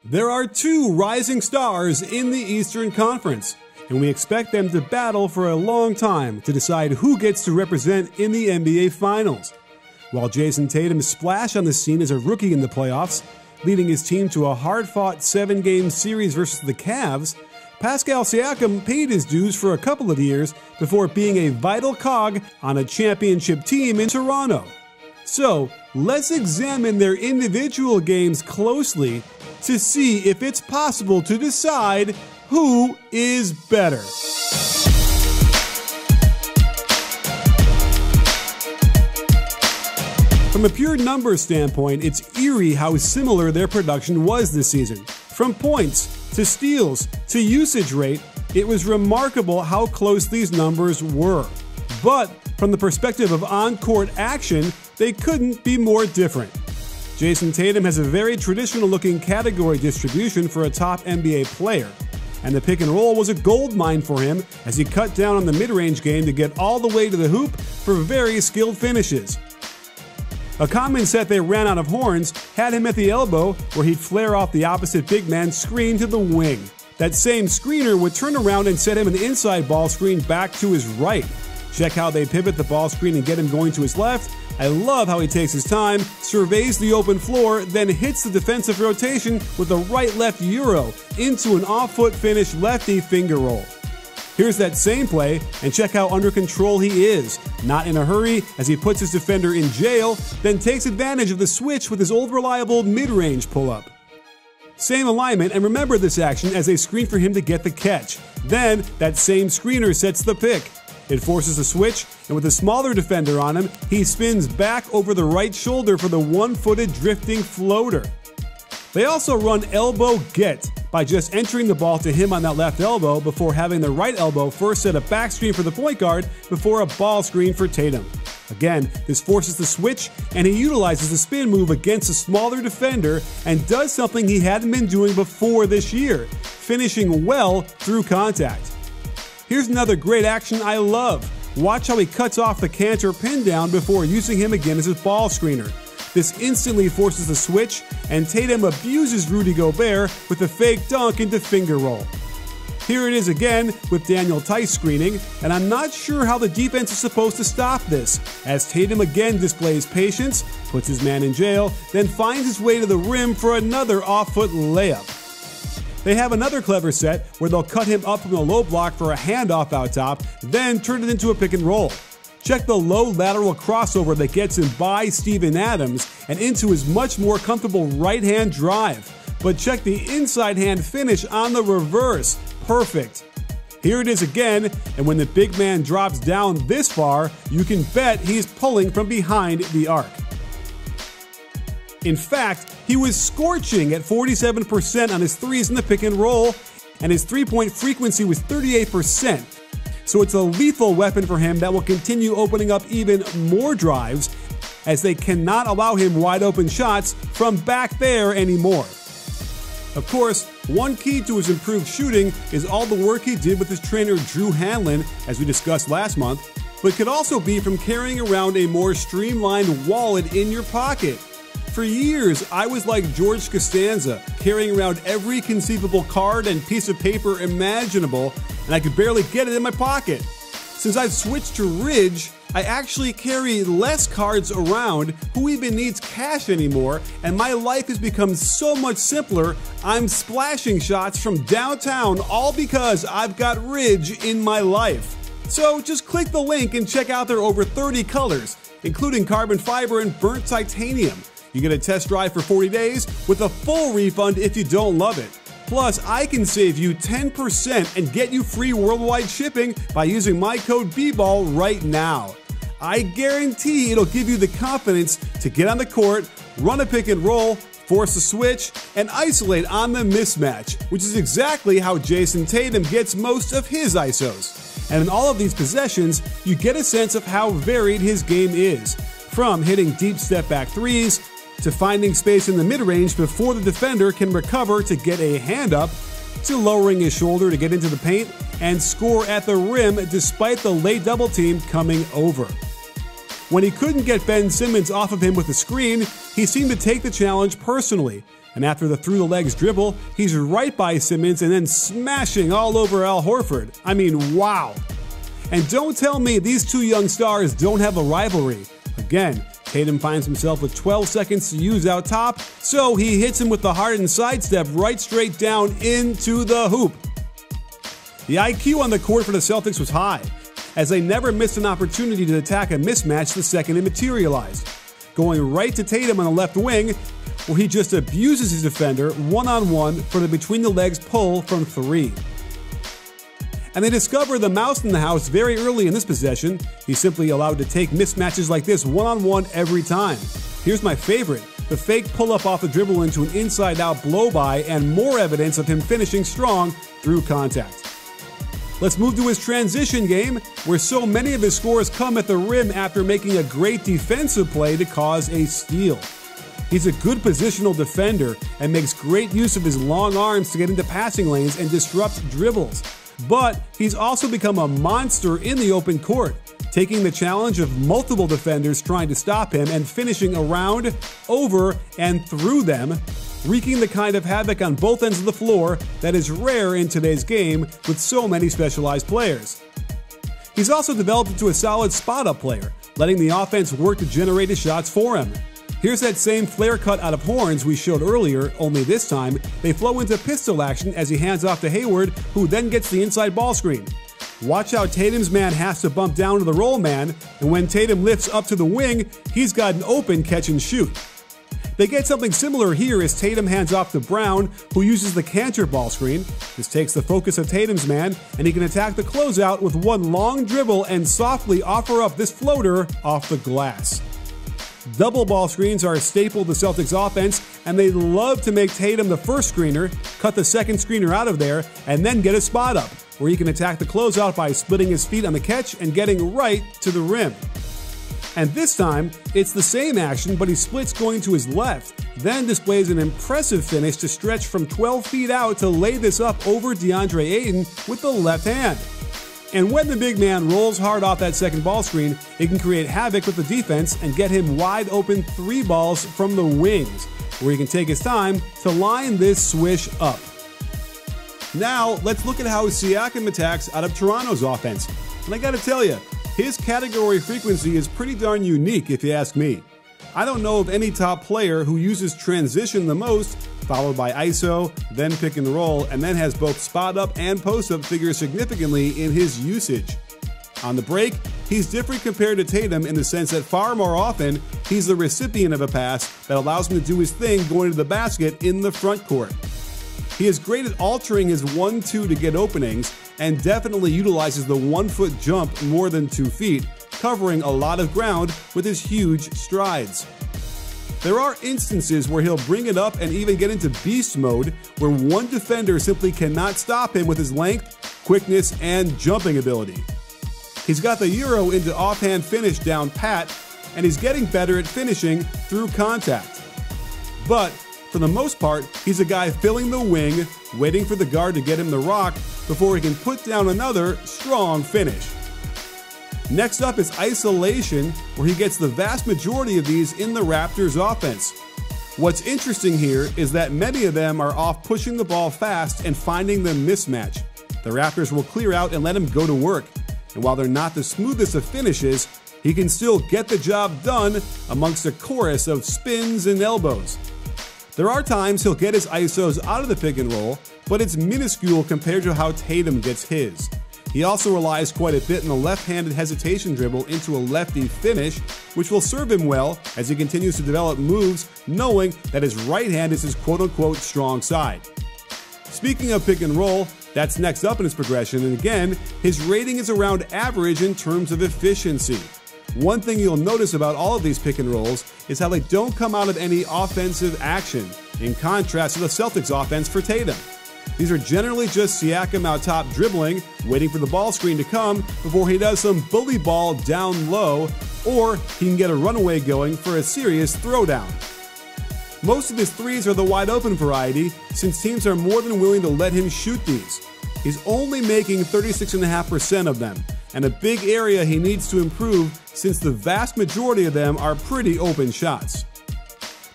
There are two rising stars in the Eastern Conference, and we expect them to battle for a long time to decide who gets to represent in the NBA Finals. While Jayson Tatum splashed on the scene as a rookie in the playoffs, leading his team to a hard-fought 7-game series versus the Cavs, Pascal Siakam paid his dues for a couple of years before being a vital cog on a championship team in Toronto. So, let's examine their individual games closely to see if it's possible to decide who is better. From a pure numbers standpoint, it's eerie how similar their production was this season. From points, to steals, to usage rate, it was remarkable how close these numbers were. But from the perspective of on-court action, they couldn't be more different. Jayson Tatum has a very traditional-looking category distribution for a top NBA player, and the pick and roll was a goldmine for him as he cut down on the mid-range game to get all the way to the hoop for very skilled finishes. A common set they ran out of horns had him at the elbow, where he'd flare off the opposite big man's screen to the wing. That same screener would turn around and set him an inside ball screen back to his right. Check how they pivot the ball screen and get him going to his left. I love how he takes his time, surveys the open floor, then hits the defensive rotation with a right-left euro into an off-foot finish lefty finger roll. Here's that same play, and check how under control he is. Not in a hurry as he puts his defender in jail, then takes advantage of the switch with his old reliable mid-range pull-up. Same alignment, and remember this action as they screen for him to get the catch. Then, that same screener sets the pick. It forces a switch, and with a smaller defender on him, he spins back over the right shoulder for the one-footed drifting floater. They also run elbow get by just entering the ball to him on that left elbow before having the right elbow first set a back screen for the point guard before a ball screen for Tatum. Again, this forces the switch, and he utilizes the spin move against a smaller defender and does something he hadn't been doing before this year, finishing well through contact. Here's another great action I love. Watch how he cuts off the Cantor pin down before using him again as his ball screener. This instantly forces the switch, and Tatum abuses Rudy Gobert with a fake dunk into finger roll. Here it is again with Daniel Tice screening, and I'm not sure how the defense is supposed to stop this, as Tatum again displays patience, puts his man in jail, then finds his way to the rim for another off-foot layup. They have another clever set where they'll cut him up from the low block for a handoff out top, then turn it into a pick and roll. Check the low lateral crossover that gets him by Steven Adams and into his much more comfortable right-hand drive. But check the inside hand finish on the reverse. Perfect. Here it is again, and when the big man drops down this far, you can bet he's pulling from behind the arc. In fact, he was scorching at 47% on his threes in the pick and roll, and his three-point frequency was 38%. So it's a lethal weapon for him that will continue opening up even more drives, as they cannot allow him wide open shots from back there anymore. Of course, one key to his improved shooting is all the work he did with his trainer Drew Hanlon, as we discussed last month, but could also be from carrying around a more streamlined wallet in your pocket. For years, I was like George Costanza, carrying around every conceivable card and piece of paper imaginable, and I could barely get it in my pocket. Since I've switched to Ridge, I actually carry less cards around. Who even needs cash anymore? And my life has become so much simpler, I'm splashing shots from downtown all because I've got Ridge in my life. So just click the link and check out their over 30 colors, including carbon fiber and burnt titanium. You get a test drive for 40 days with a full refund if you don't love it. Plus, I can save you 10% and get you free worldwide shipping by using my code BBALL right now. I guarantee it'll give you the confidence to get on the court, run a pick and roll, force a switch, and isolate on the mismatch, which is exactly how Jayson Tatum gets most of his ISOs. And in all of these possessions, you get a sense of how varied his game is, from hitting deep step-back threes, to finding space in the mid-range before the defender can recover to get a hand up, to lowering his shoulder to get into the paint and score at the rim despite the late double team coming over. When he couldn't get Ben Simmons off of him with a screen, he seemed to take the challenge personally, And after the through-the-legs dribble, he's right by Simmons and then smashing all over Al Horford. I mean, wow. And don't tell me these two young stars don't have a rivalry. Again, Tatum finds himself with 12 seconds to use out top, so he hits him with the Harden sidestep right straight down into the hoop. The IQ on the court for the Celtics was high, as they never missed an opportunity to attack a mismatch the second it materialized. Going right to Tatum on the left wing, where he just abuses his defender one-on-one for the between-the-legs pull from 3. And they discover the mouse in the house very early in this possession. He's simply allowed to take mismatches like this one-on-one every time. Here's my favorite, the fake pull-up off the dribble into an inside-out blow-by, and more evidence of him finishing strong through contact. Let's move to his transition game, where so many of his scores come at the rim after making a great defensive play to cause a steal. He's a good positional defender and makes great use of his long arms to get into passing lanes and disrupt dribbles. But he's also become a monster in the open court, taking the challenge of multiple defenders trying to stop him and finishing around, over, and through them, wreaking the kind of havoc on both ends of the floor that is rare in today's game with so many specialized players. He's also developed into a solid spot-up player, letting the offense work to generate his shots for him. Here's that same flare cut out of Horns we showed earlier, only this time they flow into pistol action as he hands off to Hayward, who then gets the inside ball screen. Watch how Tatum's man has to bump down to the roll man, and when Tatum lifts up to the wing, he's got an open catch and shoot. They get something similar here as Tatum hands off to Brown, who uses the canter ball screen. This takes the focus of Tatum's man, and he can attack the closeout with one long dribble and softly offer up this floater off the glass. Double ball screens are a staple of the Celtics offense, and they love to make Tatum the first screener, cut the second screener out of there, and then get a spot up, where he can attack the closeout by splitting his feet on the catch and getting right to the rim. And this time, it's the same action, but he splits going to his left, then displays an impressive finish to stretch from 12 feet out to lay this up over DeAndre Ayton with the left hand. And when the big man rolls hard off that second ball screen, it can create havoc with the defense and get him wide open 3 balls from the wings, where he can take his time to line this swish up. Now, let's look at how Siakam attacks out of Toronto's offense. And I gotta tell you, his category frequency is pretty darn unique if you ask me. I don't know of any top player who uses transition the most, followed by ISO, then pick and roll, and then has both spot up and post up figure significantly in his usage. On the break, he's different compared to Tatum in the sense that far more often, he's the recipient of a pass that allows him to do his thing going to the basket in the front court. He is great at altering his 1-2 to get openings, and definitely utilizes the 1-foot jump more than 2 feet, covering a lot of ground with his huge strides. There are instances where he'll bring it up and even get into beast mode, where one defender simply cannot stop him with his length, quickness, and jumping ability. He's got the Euro into offhand finish down pat, and he's getting better at finishing through contact. But for the most part, he's a guy filling the wing, waiting for the guard to get him the rock before he can put down another strong finish. Next up is isolation, where he gets the vast majority of these in the Raptors offense. What's interesting here is that many of them are off pushing the ball fast and finding the mismatch. The Raptors will clear out and let him go to work. And while they're not the smoothest of finishes, he can still get the job done amongst a chorus of spins and elbows. There are times he'll get his ISOs out of the pick and roll, but it's minuscule compared to how Tatum gets his. He also relies quite a bit on the left-handed hesitation dribble into a lefty finish, which will serve him well as he continues to develop moves, knowing that his right hand is his quote-unquote strong side. Speaking of pick and roll, that's next up in his progression, and again, his rating is around average in terms of efficiency. One thing you'll notice about all of these pick and rolls is how they don't come out of any offensive action, in contrast to the Celtics offense for Tatum. These are generally just Siakam out top dribbling, waiting for the ball screen to come before he does some bully ball down low, or he can get a runaway going for a serious throwdown. Most of his threes are the wide open variety, since teams are more than willing to let him shoot these. He's only making 36.5% of them, and a big area he needs to improve since the vast majority of them are pretty open shots.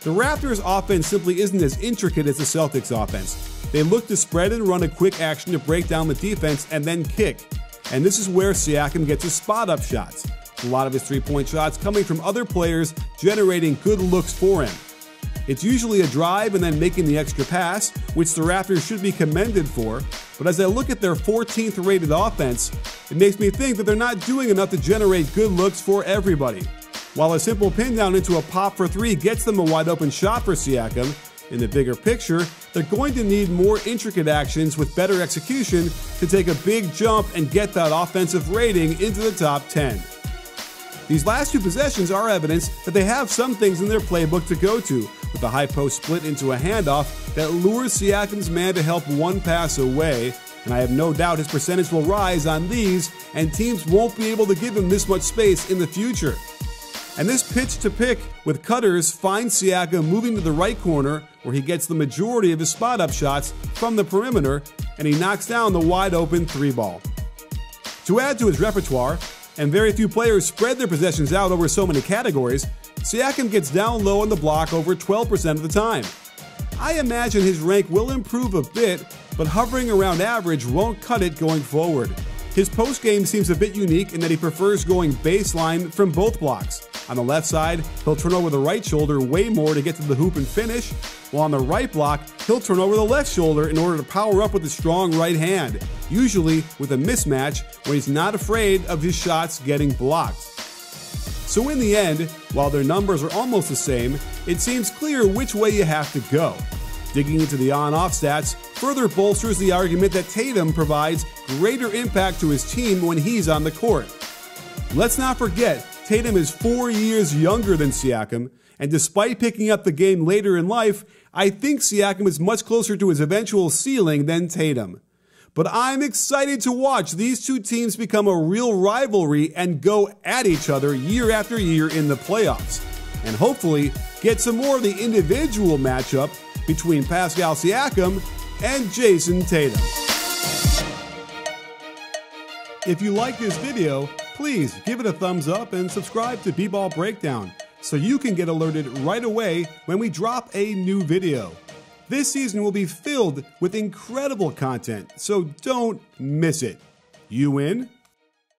The Raptors' offense simply isn't as intricate as the Celtics' offense. They look to spread and run a quick action to break down the defense and then kick. And this is where Siakam gets his spot-up shots. A lot of his three-point shots coming from other players generating good looks for him. It's usually a drive and then making the extra pass, which the Raptors should be commended for, but as I look at their 14th rated offense, it makes me think that they're not doing enough to generate good looks for everybody. While a simple pin down into a pop for three gets them a wide open shot for Siakam, in the bigger picture, they're going to need more intricate actions with better execution to take a big jump and get that offensive rating into the top 10. These last two possessions are evidence that they have some things in their playbook to go to, with a high post split into a handoff that lures Siakam's man to help one pass away, and I have no doubt his percentage will rise on these, and teams won't be able to give him this much space in the future. And this pitch to pick with cutters finds Siakam moving to the right corner, where he gets the majority of his spot-up shots from the perimeter, and he knocks down the wide-open three-ball. To add to his repertoire, and very few players spread their possessions out over so many categories, Siakam gets down low on the block over 12% of the time. I imagine his rank will improve a bit, but hovering around average won't cut it going forward. His post-game seems a bit unique in that he prefers going baseline from both blocks. On the left side, he'll turn over the right shoulder way more to get to the hoop and finish, while on the right block, he'll turn over the left shoulder in order to power up with a strong right hand, usually with a mismatch where he's not afraid of his shots getting blocked. So in the end, while their numbers are almost the same, it seems clear which way you have to go. Digging into the on-off stats further bolsters the argument that Tatum provides greater impact to his team when he's on the court. Let's not forget, Tatum is 4 years younger than Siakam, and despite picking up the game later in life, I think Siakam is much closer to his eventual ceiling than Tatum. But I'm excited to watch these two teams become a real rivalry and go at each other year after year in the playoffs, and hopefully get some more of the individual matchup between Pascal Siakam and Jayson Tatum. If you like this video, please give it a thumbs up and subscribe to B-Ball Breakdown so you can get alerted right away when we drop a new video. This season will be filled with incredible content, so don't miss it. You in?